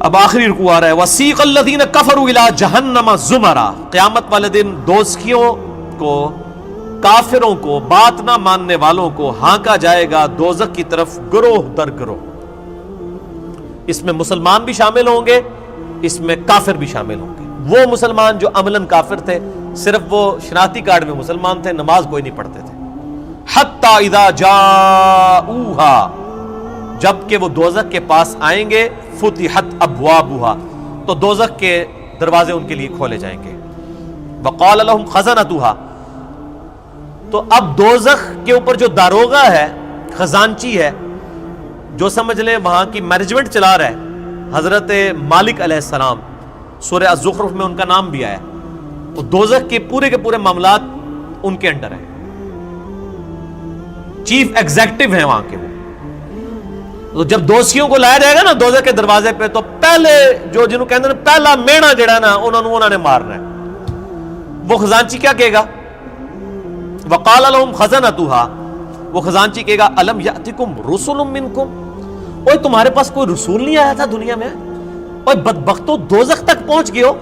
اب آخری رکوع آ رہا ہے وسیق الذین کفروا الی جہنم زمرا. قیامت والے دن دوزخیوں کو، کافروں کو، بات نہ ماننے والوں کو ہانکا جائے گا دوزخ کی طرف گروہ در گروہ. اس میں مسلمان بھی شامل ہوں گے، اس میں کافر بھی شامل ہوں گے. وہ مسلمان جو عملاً کافر تھے، صرف وہ شناختی کارڈ میں مسلمان تھے، نماز کوئی نہیں پڑھتے تھے. حتی اذا جاؤہا، جب کہ وہ دوزخ کے پاس آئیں گے، فتحت ابوابہا، تو دوزخ کے دروازے ان کے لیے کھولے جائیں گے. وقال لهم خزنتہا، تو اب دوزخ کے اوپر جو داروغہ ہے، خزانچی ہے، جو سمجھ لیں وہاں کی مینجمنٹ چلا رہا ہے، حضرت مالک علیہ السلام، سورہ الزخرف میں ان کا نام بھی آیا. وہ دوزخ کے پورے معاملات ان کے انڈر ہیں، چیف ایگزیکٹو ہیں وہاں کے. وہ تو جب دوزخیوں کو لایا جائے گا نا دوزخ کے دروازے پہ، تو پہلے جو جنہوں کہتے ہیں پہلا مینا جڑا نا انہوں نے مارنا ہے. وہ خزانچی کیا کہے گا؟ وقال لهم خزنتها، وہ خزانچی کہے گا الم یاتکم رسل منکم، اوے تمہارے پاس کوئی رسول نہیں آیا تھا دنیا میں؟ اوے بدبختو دوزخ تک پہنچ گئے ہو،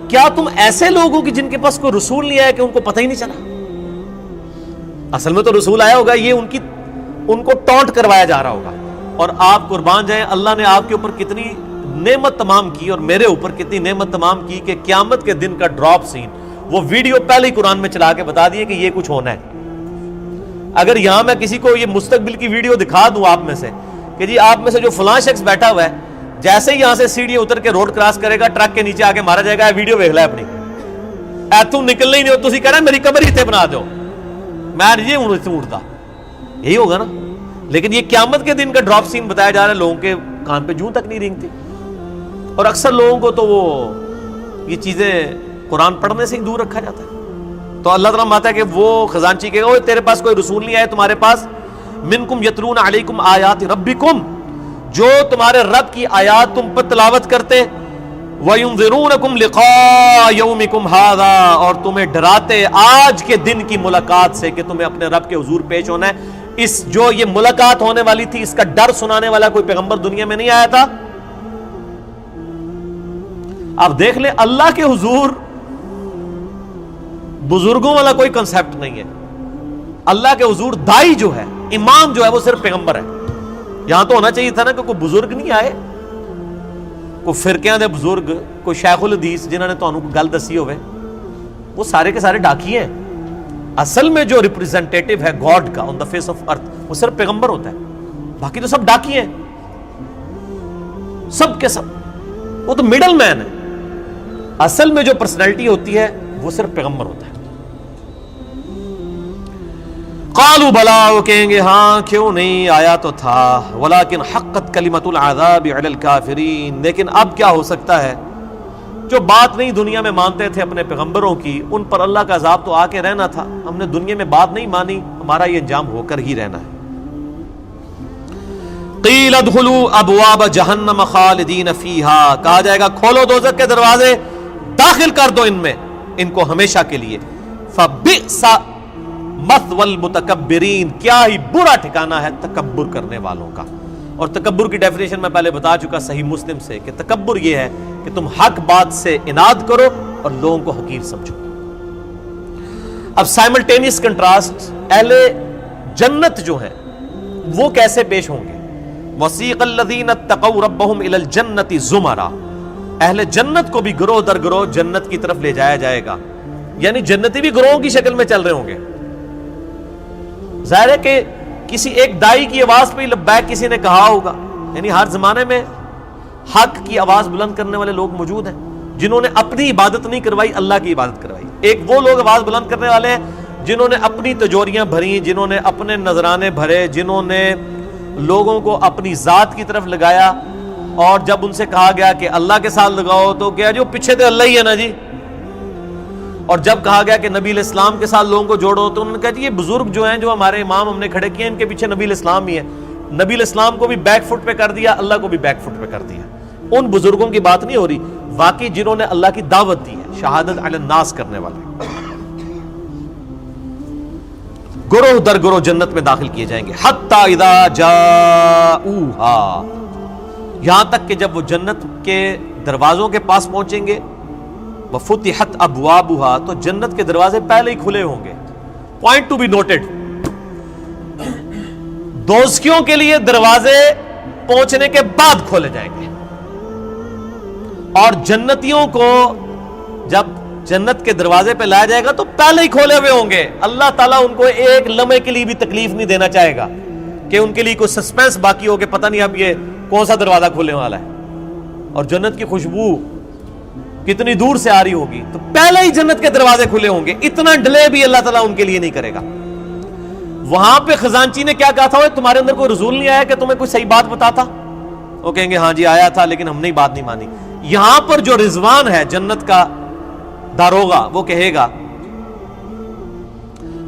کیا تم ایسے لوگ ہو کہ جن کے پاس کوئی رسول نہیں آیا کہ ان کو پتہ ہی نہیں چلا؟ اصل میں تو رسول آیا ہوگا، یہ ان کو ٹونٹ کروایا جا رہا ہوگا. اور آپ قربان جائیں، اللہ نے آپ کے اوپر کتنی نعمت تمام کی اور میرے اوپر کتنی نعمت تمام کی کہ قیامت کے دن کا ڈراپ سین وہ ویڈیو پہلے ہی قرآن میں چلا کے بتا دیے کہ یہ کچھ ہونا ہے. اگر یہاں میں کسی کو یہ مستقبل کی ویڈیو دکھا دوں آپ میں سے کہ جی آپ میں سے جو فلاں شخص بیٹھا ہوا ہے جیسے ہی یہاں سے سیڑھی اتر کے روڈ کراس کرے گا ٹرک کے نیچے آگے مارا جائے گا، ویڈیو دیکھ لے اپنی، ایتھوں نکلنا ہی نہیں ہو، تسی کہہ رہے ہیں میری قبر ہی تے بنا دو، میں نہیں اٹھتا، یہی ہوگا نا. لیکن یہ قیامت کے دن کا ڈراپ سین بتایا جا رہا ہے، لوگوں کے کان پہ جوں تک نہیں رینگتی. اور اکثر لوگوں کو تو وہ یہ چیزیں قرآن پڑھنے سے ہی دور رکھا جاتا ہے. تو اللہ تعالیٰ ماتا ہے کہ وہ خزانچی کہے گا تیرے پاس کوئی رسول نہیں آئے تمہارے پاس، منکم یتلون علیکم آیات ربکم، جو تمہارے رب کی آیات تم پر تلاوت کرتے، وَيُنذِرُونَكُمْ لِقَاءَ يَوْمِكُمْ هَذَا، اور تمہیں ڈراتے آج کے دن کی ملاقات سے کہ تمہیں اپنے رب کے حضور پیش ہونا ہے. اس جو یہ ملاقات ہونے والی تھی اس کا ڈر سنانے والا کوئی پیغمبر دنیا میں نہیں آیا تھا. آپ دیکھ لیں اللہ کے حضور بزرگوں والا کوئی کنسیپٹ نہیں ہے. اللہ کے حضور دائی جو ہے، امام جو ہے، وہ صرف پیغمبر ہے. یہاں تو ہونا چاہیے تھا نا کہ کوئی بزرگ نہیں آئے، کوئی فرقیاں دے بزرگ، کوئی شیخ الحدیث جنہوں نے تانوں گل دسی ہوئے. وہ سارے کے سارے ڈاکی ہیں. اصل میں جو ریپریزنٹیٹو ہے گاڈ کا آن دا فیس آف ارتھ وہ صرف پیغمبر ہوتا ہے، باقی تو سب ڈاکی ہیں، سب کے سب. وہ تو مڈل مین ہے. اصل میں جو پرسنالٹی ہوتی ہے وہ صرف پیغمبر ہوتا ہے. قالوا بلا، وہ کہیں گے ہاں کیوں نہیں، آیا تو تھا، ولکن حقت کلمۃ العذاب علی الکافرین، لیکن اب کیا ہو سکتا ہے جو بات نہیں دنیا میں مانتے تھے اپنے پیغمبروں کی، ان پر اللہ کا عذاب تو آ کے رہنا تھا. ہم نے دنیا میں بات نہیں مانی، ہمارا یہ انجام ہو کر ہی رہنا ہے. قیل ادخلوا ابواب جہنم خالدین فیہا، کہا جائے گا کھولو دوزخ کے دروازے، داخل کر دو ان میں، ان کو ہمیشہ کے لیے. فبئس مثوى المتکبرین، کیا ہی برا ٹھکانہ ہے تکبر کرنے والوں کا. اور تکبر کی ڈیفینیشن میں پہلے بتا چکا صحیح مسلم سے کہ تکبر یہ ہے کہ تم حق بات سے اناد کرو اور لوگوں کو حقیر سمجھو. اب سائملٹینیس کنٹراسٹ، اہل جنت جو ہیں وہ کیسے پیش ہوں گے. وسیق الذین اتقوا ربهم الی الجنۃ زمرا، اہل جنت کو بھی گروہ در گروہ جنت کی طرف لے جایا جائے گا، یعنی جنتی بھی گروہوں کی شکل میں چل رہے ہوں گے. ظاہر ہے کہ کسی ایک دائی کی آواز پہ لبیک کسی نے کہا ہوگا، یعنی ہر زمانے میں حق کی آواز بلند کرنے والے لوگ موجود ہیں جنہوں نے اپنی عبادت نہیں کروائی، اللہ کی عبادت کروائی. ایک وہ لوگ آواز بلند کرنے والے ہیں جنہوں نے اپنی تجوریاں بھری، جنہوں نے اپنے نذرانے بھرے، جنہوں نے لوگوں کو اپنی ذات کی طرف لگایا، اور جب ان سے کہا گیا کہ اللہ کے ساتھ لگاؤ تو کیا جو پیچھے تو اللہ ہی ہے نا جی. اور جب کہا گیا کہ نبی علیہ السلام کے ساتھ لوگوں کو جوڑو تو انہوں نے کہا جی یہ بزرگ جو ہیں جو ہمارے امام ہم نے کھڑے کیے ان کے پیچھے نبی علیہ السلام ہی ہے. نبی علیہ السلام کو بھی بیک فٹ پہ کر دیا، اللہ کو بھی بیک فٹ پہ کر دیا. ان بزرگوں کی بات نہیں ہو رہی، واقعی جنہوں نے اللہ کی دعوت دی ہے، شہادت علی الناس کرنے والے. گروہ در گروہ جنت میں داخل کیے جائیں گے. حتی اذا جاؤہا، یہاں تک کہ جب وہ جنت کے دروازوں کے پاس پہنچیں گے وفتحت ابوابها تو جنت کے دروازے پہلے ہی کھلے ہوں گے. پوائنٹ ٹو بی نوٹڈ, دوزخیوں کے لیے دروازے پہنچنے کے بعد کھولے جائیں گے, اور جنتیوں کو جب جنت کے دروازے پہ لایا جائے گا تو پہلے ہی کھولے ہوئے ہوں گے. اللہ تعالیٰ ان کو ایک لمحے کے لیے بھی تکلیف نہیں دینا چاہے گا کہ ان کے لیے کوئی سسپینس باقی ہو کہ پتہ نہیں اب یہ کون سا دروازہ کھولنے والا ہے. اور جنت کی خوشبو کتنی دور سے آ رہی ہوگی, تو پہلے ہی جنت کے دروازے کھلے ہوں گے. اتنا ڈیلے بھی اللہ تعالیٰ ان کے لیے نہیں کرے گا. وہاں پہ خزانچی نے کیا کہا تھا, تمہارے اندر کوئی رسول نہیں آیا کہ تمہیں کوئی صحیح بات بتاتا؟ وہ کہیں گے ہاں جی آیا تھا لیکن ہم نے بات نہیں مانی. یہاں پر جو رضوان ہے جنت کا داروغہ, وہ کہے گا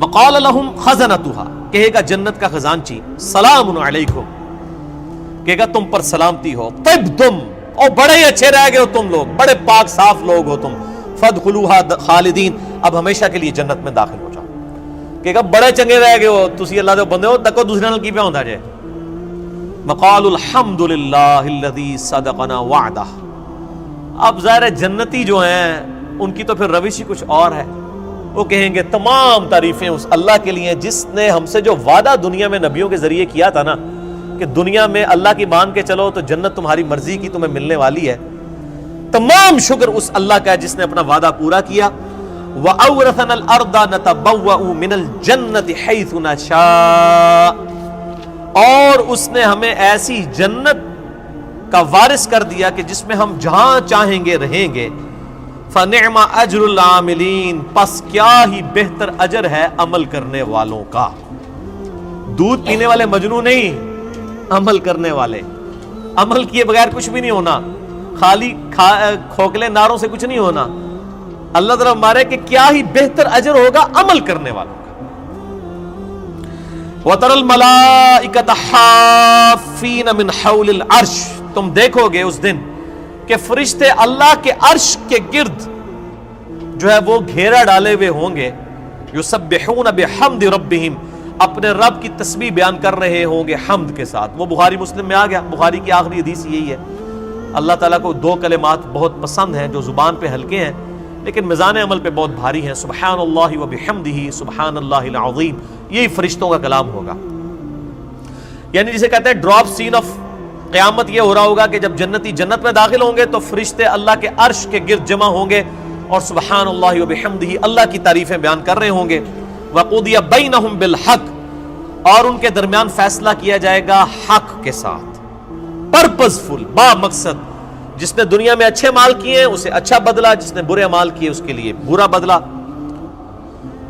وقال لهم خزنتها, کہے گا جنت کا خزانچی سلام علیکم, کہے گا تم پر سلامتی ہو, طبتم, اور بڑے ہی اچھے رہ گئے ہو تم لوگ, بڑے پاک صاف لوگ ہو تم, فادخلوها خالدین, اب ہمیشہ کے لیے جنت میں داخل ہو جاؤ. کہے گا بڑے چنگے رہ گئے ہو تسی اللہ دے بندے ہو, تکو دوسرے نال کی پہ ہوندا جے. وقال الحمد للہ الذی صدقنا وعدہ. اب ظاہر جنتی جو ہیں ان کی تو پھر روش ہی کچھ اور ہے. وہ کہیں گے تمام تعریفیں اس اللہ کے لیے جس نے ہم سے جو وعدہ دنیا میں نبیوں کے ذریعے کیا تھا نا کہ دنیا میں اللہ کی مان کے چلو تو جنت تمہاری مرضی کی تمہیں ملنے والی ہے. تمام شکر اس اللہ کا ہے جس نے اپنا وعدہ پورا کیا. وَأَوْرَثَنَا الْأَرْضَ نَتَبَوَّأُ مِنَ الْجَنَّةِ حَيْثُ نَشَاءُ, اور اس نے ہمیں ایسی جنت کا وارث کر دیا کہ جس میں ہم جہاں چاہیں گے رہیں گے. فَنِعْمَ أَجْرُ الْعَامِلِينَ, پس کیا ہی بہتر اجر ہے عمل کرنے والوں کا. دودھ پینے والے مجنو نہیں, عمل کرنے والے. عمل کیے بغیر کچھ بھی نہیں ہونا, خالی کھوکھلے نعروں سے کچھ نہیں ہونا. اللہ تعالیٰ مارے کہ کیا ہی بہتر اجر ہوگا عمل کرنے والوں کا. وَتَرَى الْمَلَائِكَةَ حَافِّينَ مِنْ حَوْلِ الْعَرْشِ, تم دیکھو گے اس دن کہ فرشتے اللہ کے عرش کے گرد جو ہے وہ گھیرا ڈالے ہوئے ہوں گے. یسبحون بحمد ربہم, اپنے رب کی تسبیح بیان کر رہے ہوں گے حمد کے ساتھ. وہ بخاری مسلم میں آ گیا, بخاری کی آخری حدیث یہی ہے. اللہ تعالیٰ کو دو کلمات بہت پسند ہیں جو زبان پہ ہلکے ہیں لیکن میزان عمل پہ بہت بھاری ہیں, سبحان اللہ و بحمدہ سبحان اللہ العظیم. یہی فرشتوں کا کلام ہوگا. یعنی جسے کہتے ہیں ڈراپ سین آف قیامت یہ ہو رہا ہوگا کہ جب جنتی جنت میں داخل ہوں گے تو فرشتے اللہ کے عرش کے گرد جمع ہوں گے اور سبحان اللہ و بحمدہ اللہ کی تعریفیں بیان کر رہے ہوں گے. وقضی بینہم بالحق, اور ان کے درمیان فیصلہ کیا جائے گا حق کے ساتھ, پرپزفل, با مقصد. جس نے دنیا میں اچھے مال کیے اسے اچھا بدلہ, جس نے برے مال کیے اس کے لیے برا بدلہ.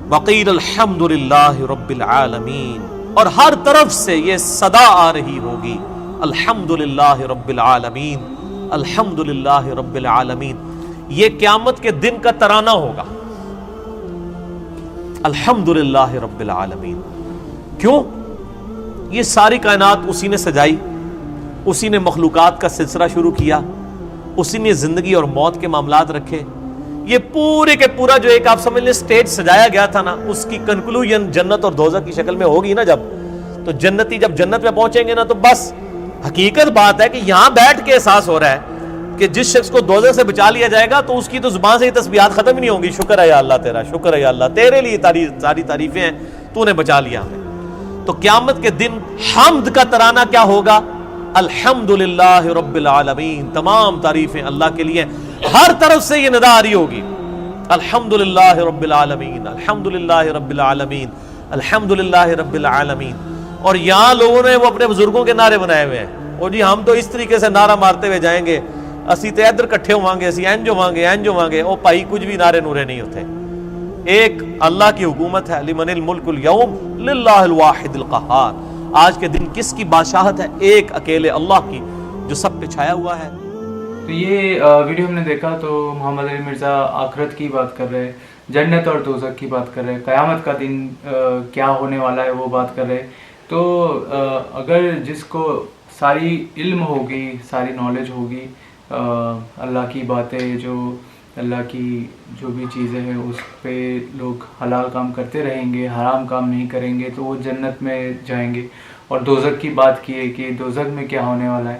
وقیل الحمد للہ رب العالمین, اور ہر طرف سے یہ صدا آ رہی ہوگی الحمد للہ رب العالمین, الحمد للہ رب العالمین. یہ قیامت کے دن کا ترانہ ہوگا, الحمد للہ رب العالمین. کیوں؟ یہ ساری کائنات اسی نے سجائی, اسی نے مخلوقات کا سلسلہ شروع کیا, اسی نے زندگی اور موت کے معاملات رکھے. یہ پورے کے پورا جو ایک آپ سمجھ لیں سٹیج سجایا گیا تھا نا, اس کی کنکلوژن جنت اور دوزخ کی شکل میں ہوگی نا. جب جنتی جب جنت میں پہنچیں گے نا تو بس حقیقت بات ہے کہ یہاں بیٹھ کے احساس ہو رہا ہے کہ جس شخص کو دوزخ سے بچا لیا جائے گا تو اس کی تو زبان سے ہی تسبیحات ختم ہی نہیں ہوں گی. شکر ہے یا اللہ تیرا, شکر ہے یا اللہ, تیرے لیے ساری تعریفیں ہیں, تو نے بچا لیا ہمیں. تو قیامت کے دن حمد کا ترانہ کیا ہوگا؟ الحمد للہ رب العالمین, تمام تعریفیں اللہ کے لیے. ہر طرف سے یہ ندا آ رہی ہوگی الحمد للہ رب العالمین, الحمد للہ رب العالمین, الحمد للہ رب العالمین. اور یہاں لوگوں نے وہ اپنے بزرگوں کے نعرے بنائے ہوئے ہیں, اور جی ہم تو اس طریقے سے نعرہ مارتے ہوئے جائیں گے, اسی تے ادھر کٹھے ہوواں گے, اسی اینج ہوواں گے. او بھائی کچھ بھی نعرے نورے نہیں ہوتے. ایک اللہ کی حکومت ہے, لمن الملک اليوم للہ الواحد القہار. آج کے دن کس کی بادشاہت ہے؟ ایک اکیلے اللہ کی جو سب پہ چھایا ہوا ہے. تو یہ ویڈیو ہم نے دیکھا تو محمد علی مرزا آخرت کی بات کر رہے, جنت اور دوزخ کی بات کر رہے, قیامت کا دن کیا ہونے والا ہے وہ بات کر رہے. تو اگر جس کو ساری علم ہوگی, ساری نالج ہوگی, اللہ کی باتیں, جو اللہ کی جو بھی چیزیں ہیں اس پہ لوگ حلال کام کرتے رہیں گے, حرام کام نہیں کریں گے, تو وہ جنت میں جائیں گے. اور دوزخ کی بات کی ہے کہ دوزخ میں کیا ہونے والا ہے.